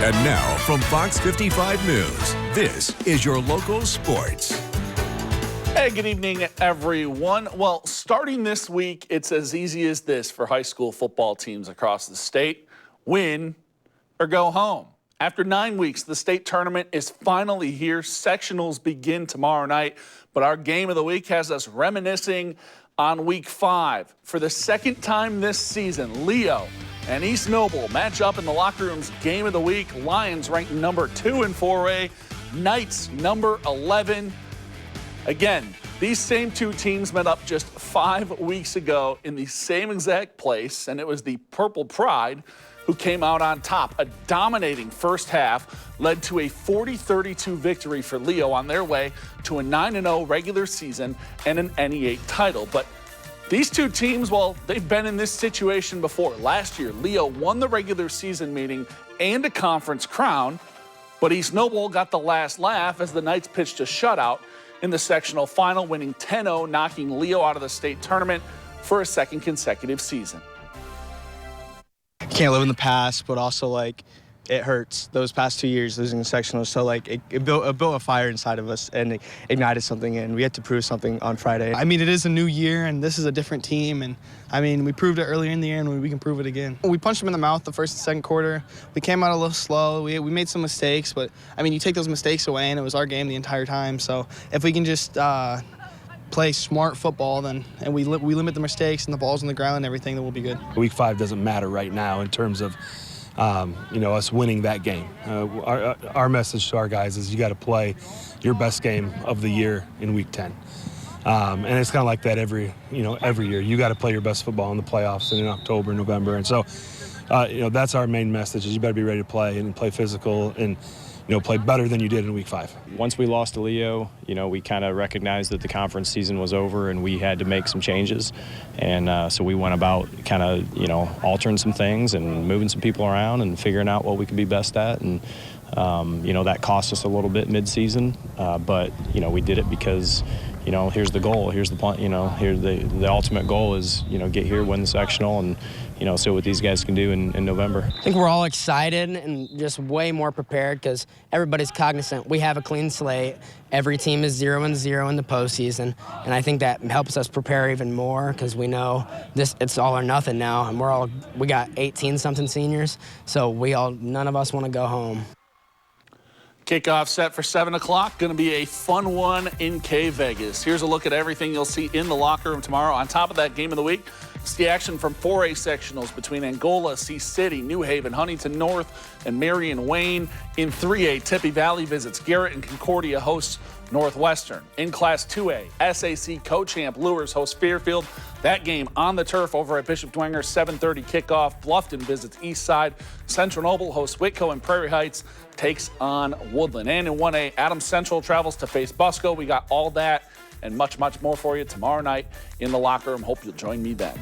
And now from Fox 55 News, this is your local sports. Hey, good evening, everyone. Well, starting this week, it's as easy as this for high school football teams across the state. Win or go home. After 9 weeks, the state tournament is finally here. Sectionals begin tomorrow night, but our game of the week has us reminiscing on week 5. For the second time this season, Leo and East Noble match up in the locker room's game of the week. Lions ranked number 2 in 4A, Knights number 11. Again, these same two teams met up just 5 weeks ago in the same exact place, and it was the Purple Pride who came out on top. A dominating first half led to a 40-32 victory for Leo on their way to a 9-0 regular season and an NE8 title. But these two teams, well, they've been in this situation before. Last year, Leo won the regular season meeting and a conference crown, but East Noble got the last laugh as the Knights pitched a shutout in the sectional final, winning 10-0, knocking Leo out of the state tournament for a second consecutive season. Can't live in the past, but also, like, it hurts. Those past 2 years losing the sectional, so, like, it built a fire inside of us, and it ignited something, and we had to prove something on Friday. I mean, it is a new year, and this is a different team, and, I mean, we proved it earlier in the year, and we can prove it again. We punched them in the mouth the first and second quarter. We came out a little slow. We made some mistakes, but, I mean, you take those mistakes away, and it was our game the entire time. So if we can just play smart football, and we limit the mistakes and the balls on the ground and everything, then we'll be good. Week 5 doesn't matter right now in terms of us winning that game. Our message to our guys is you got to play your best game of the year in week 10. And it's kind of like that every year. You got to play your best football in the playoffs and in October, November. And so, that's our main message is you better be ready to play and play physical and, play better than you did in week 5. Once we lost to Leo, we kind of recognized that the conference season was over and we had to make some changes. And so we went about kind of, altering some things and moving some people around and figuring out what we could be best at. And, that cost us a little bit mid-season. But, we did it because, here's the goal. Here's the plan. Here the ultimate goal is, get here, win the sectional, and, see what these guys can do in November. I think we're all excited and just way more prepared because everybody's cognizant. We have a clean slate. Every team is 0-0 in the postseason, and I think that helps us prepare even more because we know it's all or nothing now, and we got 18-something seniors, so none of us want to go home. Kickoff set for 7 o'clock. Going to be a fun one in Vegas. Here's a look at everything you'll see in the locker room tomorrow. On top of that game of the week, it's the action from 4A sectionals between Angola, Sea City, New Haven, Huntington North, and Marion Wayne. In 3A, Tippy Valley visits Garrett, and Concordia hosts Northwestern. In Class 2A, SAC co-champ Lures hosts Fairfield. That game on the turf over at Bishop Dwenger, 7:30 kickoff. Bluffton visits Eastside. Central Noble hosts Whitco, and Prairie Heights takes on Woodland. And in 1A, Adams Central travels to face Busco. We got all that and much, much more for you tomorrow night in the locker room. Hope you'll join me then.